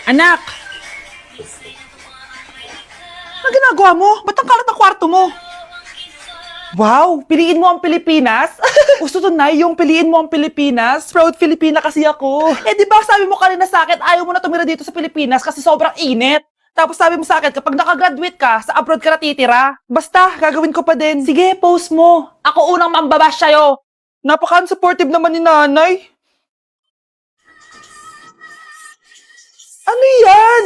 Anak! Ano ginagawa mo? Ba't ang kalat ng kwarto mo? Wow! Piliin mo ang Pilipinas? Gusto to, Nay, yung piliin mo ang Pilipinas? Proud Filipina kasi ako. Eh, di ba sabi mo kanina sa akin, ayaw mo na tumira dito sa Pilipinas kasi sobrang init. Tapos sabi mo sa akin, kapag nakagraduate ka, sa abroad ka natitira. Basta, gagawin ko pa din. Sige, post mo. Ako unang mambabash sa'yo. Napaka-unsupportive naman ni nanay. Ano yan?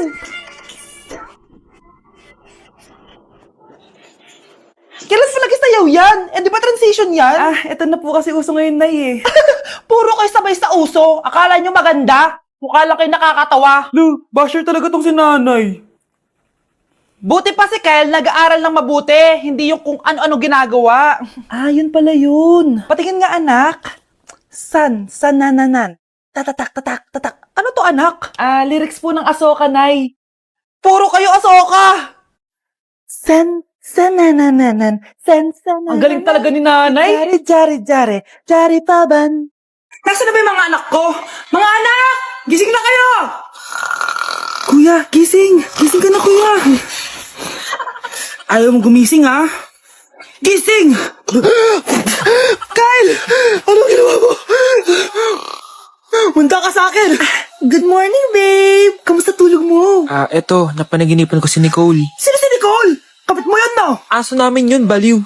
Kailan palagi sayaw yan? Eh, di ba transition yan? Ah, eto na po kasi uso ngayon, Nay eh. Puro kayo sabay sa uso. Akala nyo maganda? Mukha lang kayo nakakatawa. Lu, basher talaga tong si nanay. Buti pa si Kyle, nag-aaral ng mabuti. Hindi yung kung ano-ano ginagawa. Ah, yun pala yun. Patingin nga, anak. Nananan. Tatatak, tatak, tatak. Ano to, anak? Ah, lyrics po ng Asoka, Nay. Puro kayo Asoka! Nananan. Ang galing talaga ni nanay. Jari paban. Nasaan na ba yung mga anak ko? Mga anak! Gising na kayo! Kuya, gising. Gising ka na, kuya. Ayaw mo gumising, ha? Gising! Kyle! Anong ginawa mo? Munta ka sa akin! Good morning, babe! Kamusta tulog mo? Eto, napanaginipan ko si Nicole. Sino si Nicole? Kapit mo yun, no? Aso namin yun, baliw.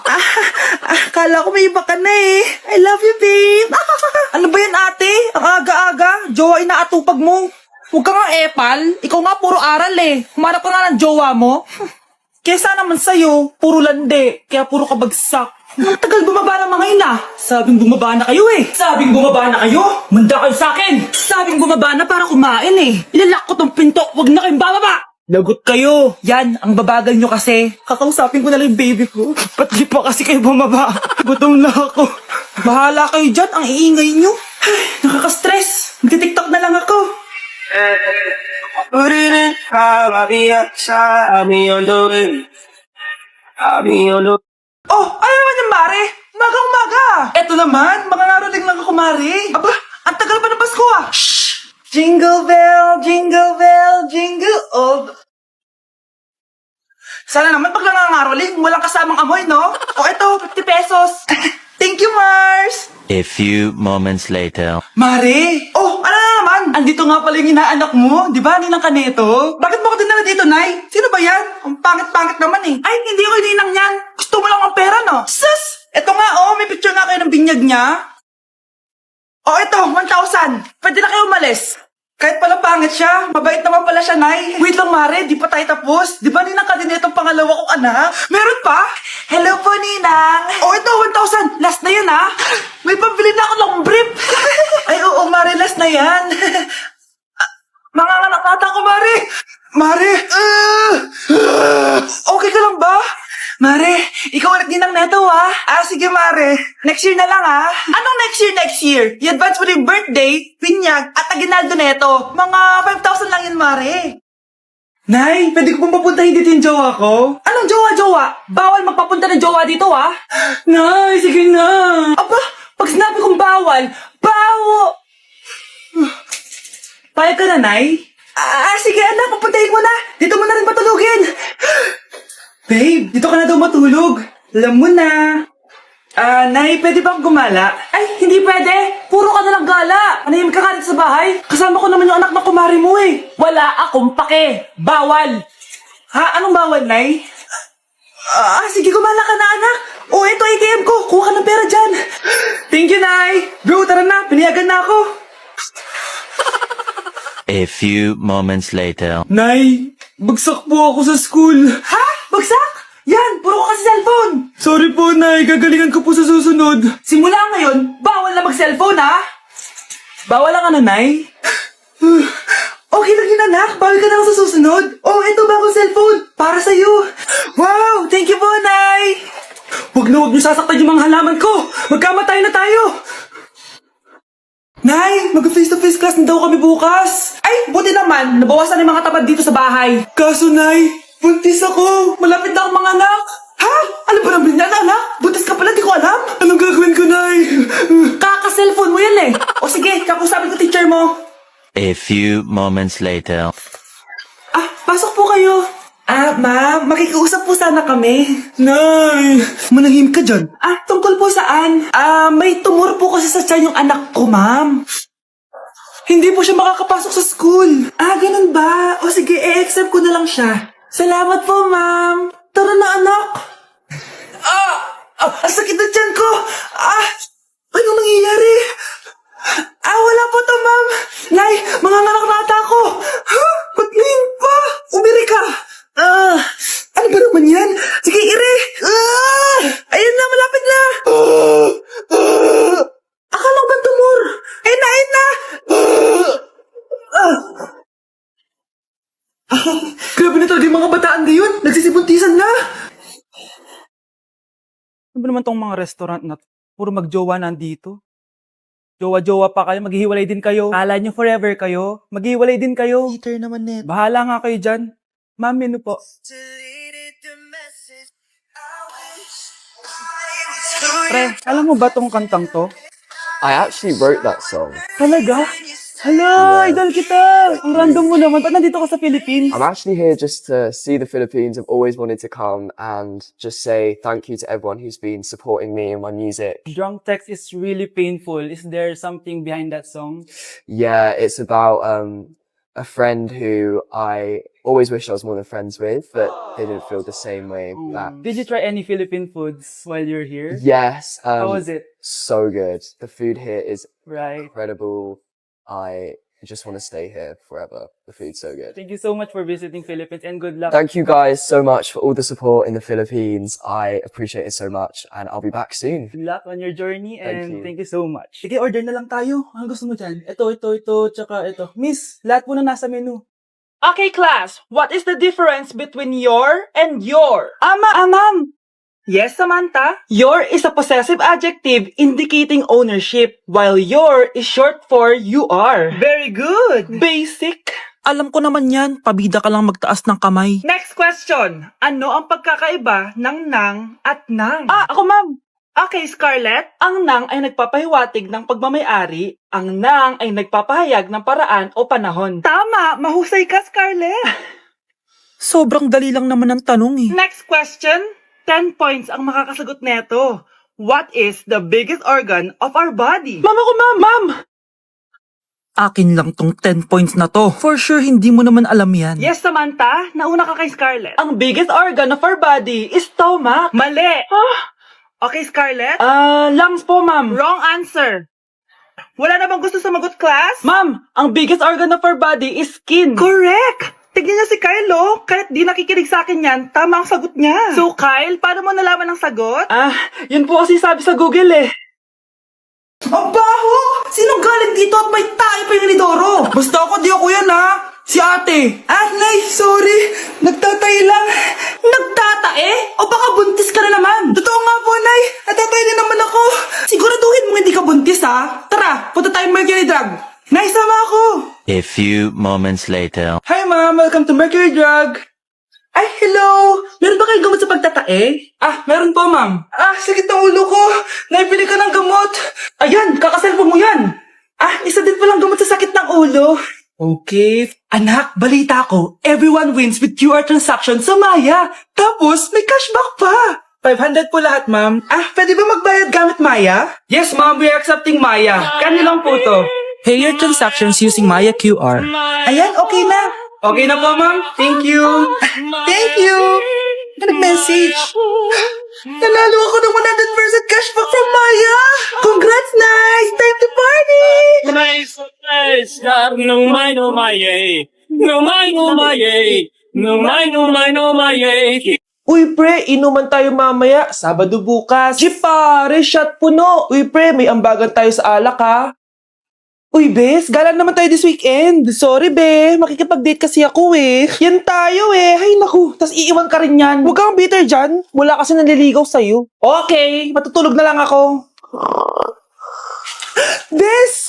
Kala ko may iba ka na eh. I love you, babe. Ano ba yan, ate? Ang aga-aga. Jowa inaatupag mo. Huwag ka nga epal. Ikaw nga puro aral eh. Humarap ka nga ng jowa mo. Kesa naman sa'yo, puro lande. Kaya puro kabagsak. Ang tagal bumaba ng mga ina. Sabing bumaba na kayo eh. Sabing bumaba na kayo. Manda kayo sa akin. Sabing bumaba na para kumain eh. Ilalak ko tong pinto. Huwag na kayong bababa. Lagot kayo. Yan, ang babagal nyo kasi. Kakausapin ko na lang yung baby ko. Ba't di pa kasi kayo bumaba? Gutom na ako. Bahala kayo dyan, ang iingay nyo. Ay, nakaka-stress. Magti-tiktok na lang ako. Put it in, I'll be outside, I'll be on the way. I'll be on the Oh, ano naman yung Mare? Umaga-umaga. Eto naman, mga naroling lang ako, Mare. Aba, ang tagal pa ng Pasko ah. Shh! Jingle bell, jingle bell, jingle all. Sana naman pag nangangaroling, walang kasamang amoy, no? O eto, 50 pesos. Thank you, Mars. A few moments later. Mare! Oh, ano na naman? Andito nga pala yung inaanak mo. Di ba, ninang ka nito? Bakit mo ko dinala dito, Nay? Sino ba yan? Ang pangit-pangit naman eh. Ay, hindi ko ninang yan. Gusto mo lang ang pera, no? Sus! Eto nga, oh, may picture nga kayo ng binyag niya. Oh, eto, 1,000. Pwede na kayo umalis. Kahit pala pangit siya, mabait naman pala siya, Nay. Wait lang, Mare, di pa tayo tapos. Di ba ninang ka din itong pangalawa kong anak? Meron pa? Hello po, Ninang. Oh, ito, 1,000. Last na yun, ha? May pambili na ako long brief. Ay, oo, Mare, last na yan. Mga anak ata ko, Mare. Mare. Okay ka lang ba? Mare, ikaw ulit ninang neto, ha? Sige, Mare. Next year na lang, ha? Anong next year? I-advance mo na yung birthday, pinyag, at aginaldo neto. Mga 5,000 lang yun, Mare. Nay, pwede ko pong papuntahin dito yung jowa ko? Anong jowa? Bawal magpapunta ng jowa dito, ha? Nay, sige na. Aba, pag sinabi kong bawal, Payag ka na, Nay? Sige, anak, papuntahin mo na. Dito mo na rin matulugin. Babe, dito ka na daw matulog. Alam mo na. Nay, pwede bang gumala? Ay, hindi pwede. Puro ka na lang gala. Manahimik ka dito sa bahay. Kasama ko naman yung anak ng kumari mo eh. Wala akong pake. Bawal. Ha? Anong bawal, Nay? Sige, gumala ka na, anak. O, ito ATM ko. Kuha ka ng pera dyan. Thank you, Nay. Bro, tara na. Piniyagan na ako. A few moments later. Nay, bagsak po ako sa school. Ha? Bagsak? Yan, puro ka kasi cellphone. Sorry po, Nay. Gagalingan ko po sa susunod. Simula ngayon, bawal na mag-cellphone, ha? Bawal lang ano, Nay? Okay lang yun, anak. Bawal ka na lang sa susunod. Oh, ito bagong cellphone. Para sa'yo. Wow, thank you po, Nay. Huwag niyo sasaktan yung mga halaman ko. Magkamatay na tayo. Nay, mag-face-to-face class na daw kami bukas. Ay, buti naman. Nabawasan yung mga tamad dito sa bahay. Kaso, Nay, buntis ako. Malapit na akong mga anak. Ha? Ano ba naman yan, anak? Buntis ka pala, di ko alam. Anong gagawin ko, Nay? Kaka-cellphone mo yan eh. O sige, kakusapin ko teacher mo. A few moments later. Pasok po kayo. Ma'am, makikiusap po sana kami. Nay, manahim ka dyan. Tungkol po saan? May tumor po kasi sa tiyan yung anak ko, ma'am. Hindi po siya makakapasok sa school. Ganun ba? O sige, i-accept ko na lang siya. Salamat po, ma'am. Tara na, anak. Ang sakit na tiyan ko. Anong nangyayari? Wala po to, ma'am. Nay, manganganak na ata ako. Ba't ngayon pa? Umiri ka. Ano ba naman yan? Sige, ire. Ayun na, malapit na. Akala ko ba tumor? Ayun na. Grabe na talaga yung mga bataan ngayon. Nagsisibuntisan na. Ano ba naman tong mga restaurant na to? Puro magjowa nandito. Jowa-jowa pa kayo, maghihiwalay din kayo. Kala nyo forever kayo, maghihiwalay din kayo. Peter naman net. Bahala nga kayo dyan. Ma'am, menu po. Pre, alam mo ba tong kantang to? I actually wrote that song. Talaga? Hala, idol kita! Ang random mo naman. Ba't nandito ka sa Philippines? I'm actually here just to see the Philippines. I've always wanted to come and just say thank you to everyone who's been supporting me and my music. Drunk text is really painful. Is there something behind that song? Yeah, it's about a friend who I always wish I was more than friends with, but they didn't feel the same way back. Did you try any Philippine foods while you're here? Yes, How was it? so good. The food here is Right. incredible. I just want to stay here forever. The food's so good. Thank you so much for visiting Philippines and good luck. Thank you guys so much for all the support in the Philippines. I appreciate it so much, and I'll be back soon. Good luck on your journey and Thank you. thank you so much. Sige, order na lang tayo. Ano gusto mo dyan? Ito, tsaka ito. Miss, lahat po na nasa menu. Okay, class. What is the difference between your and your? Ma'am. Yes, Samantha? Your is a possessive adjective indicating ownership, while your is short for you are. Very good. Basic. Alam ko naman yan, pabida ka lang magtaas ng kamay. Next question. Ano ang pagkakaiba ng nang at nang? Ako, ma'am. Okay, Scarlett. Ang nang ay nagpapahiwatig ng pagmamayari. Ang nang ay nagpapahayag ng paraan o panahon. Tama. Mahusay ka, Scarlett. Sobrang dali lang naman ang tanong eh. Next question. 10 points ang makakasagot neto. What is the biggest organ of our body? Ma'am ako, ma'am! Akin lang tong 10 points na to. For sure, hindi mo naman alam yan. Yes, Samantha. Nauna ka kay Scarlett. Ang biggest organ of our body is stomach. Mali. Okay, Scarlett? Lungs po, ma'am. Wrong answer. Wala na bang gusto sumagot, class? Ma'am, ang biggest organ of our body is skin. Correct! Tignan niya si Kyle, oh. Kahit di nakikinig sa akin yan, tama ang sagot niya. So, Kyle, paano mo nalaman ang sagot? Yun po kasi sabi sa Google, eh. Ang baho! Sinong galing dito at may tayo pa yung inidoro? Basta ako, di ako yan ha. Si ate. Nay, sorry. Nagtatay lang. Nagtatae? O baka buntis ka na naman? Totoo nga po, Nay. Natatay din naman ako. Siguraduhin mo hindi ka buntis, ha? Tara, punta tayong Mercury Drug. Nay, sama ako. A few moments later. Hi, ma'am. Welcome to Mercury Drug. Ay, hello. Meron ba kayong gamot sa pagtatae? Meron po, ma'am. Sakit ng ulo ko. Naipili ka ng gamot. Ayan, kakaselfon mo yan. Isa din palang gamot sa sakit ng ulo. Okay. Anak, balita ko, everyone wins with QR transaction sa Maya. Tapos, may cashback pa. 500 po lahat, ma'am. Pwede ba magbayad gamit Maya? Yes, ma'am. We are accepting Maya. Kanilang po to. Pay your transactions using Maya QR. Ayan, okay na. Okay na po, ma'am. Thank you. Thank you. Nag-message. Nanalo ako ng 100% cashback from Maya. Congrats, nice. Time to party. Uy, pre, inuman tayo mamaya. Sabado bukas. Di pare, shot puno. Uy, pre, may ambagan tayo sa alak, ha? Uy, bes, gala naman tayo this weekend. Sorry, be. Makikipag-date kasi ako, eh. Yan tayo, eh. Hay, naku. Tas iiwan ka rin yan. Huwag kang bitter dyan. Wala kasi naliligaw sa'yo. Okay, matutulog na lang ako. Bes!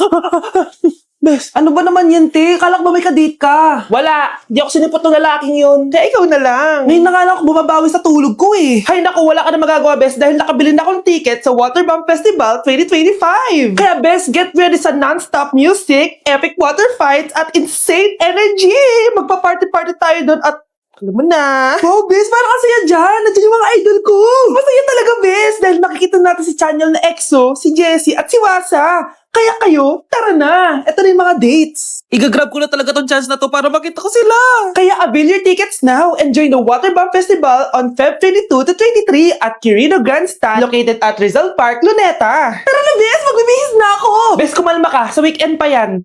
Bes, ano ba naman yan, te? Kala ko ba may kadate ka? Wala. Di ako sinipot ng lalaking yun. Kaya ikaw na lang. Ngayon na nga lang ako bumabawi sa tulog ko, eh. Hay, naku, wala ka na magagawa, Bes, dahil nakabili na akong ticket sa Waterbomb Festival 2025. Kaya, Bes, get ready sa non-stop music, epic water fights, at insane energy. Magpa-party-party tayo idol at alam mo na. Wow, bes, parang kasi yan dyan. Nandiyan yung mga idol ko. Masaya talaga, bes. Dahil nakikita natin si channel na EXO, si Jessie, at si Wasa. Kaya kayo, tara na. Ito na yung mga dates. Igagrab ko na talaga tong chance na to para makita ko sila. Kaya avail your tickets now and join the Waterbomb Festival on Feb 22 to 23 at Quirino Grandstand located at Rizal Park, Luneta. Tara na, bes. Magbibihis na ako. Bes, kumalma ka. Sa weekend pa yan.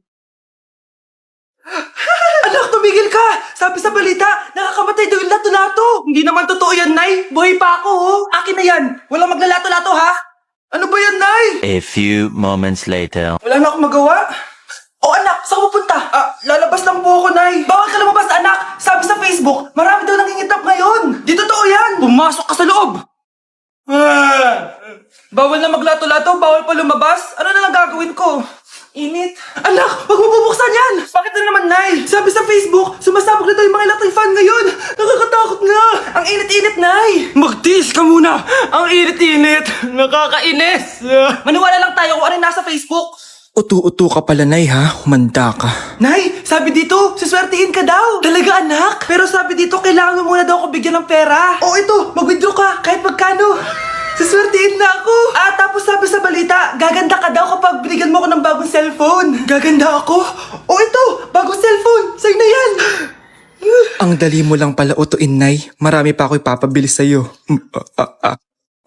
Anak, tumigil ka! Sabi sa balita, nakakamatay daw yung lato-lato. Hindi naman totoo yan, Nay. Buhay pa ako, oh. Akin na yan. Walang maglalato-lato, ha? Ano ba yan, Nay? A few moments later. Wala na akong magawa. Oh, anak, saan ka pupunta? Lalabas lang po ako, Nay. Bawal ka lumabas, anak. Sabi sa Facebook, marami daw nangingitap ngayon. Di totoo yan. Pumasok ka sa loob! Bawal na maglato-lato, bawal pa lumabas. Ano na lang gagawin ko? Init. Anak, wag mo bubuksan yan! Bakit na naman, Nay? Sabi sa Facebook, sumasabog na daw yung mga electric fan ngayon. Nakakatakot nga. Ang init-init, Nay. Magtiis ka muna! Ang init-init! Nakakainis! Maniwala lang tayo kung ano yung nasa Facebook. Utu-utu ka pala, Nay, ha? Humanda ka. Nay, sabi dito, siswertihin ka daw. Talaga, anak? Pero sabi dito, kailangan mo muna daw ako bigyan ng pera. O ito, mag-withdraw ka, kahit magkano. Siswertihin na ako. Tapos sabi sa balita, gaganda ka daw kapag binigyan mo ako ng bagong cellphone. Gaganda ako? O ito, bagong cellphone. Sa'yo na yan. Ang dali mo lang pala utuin, Nay. Marami pa ako ipapabili sa'yo.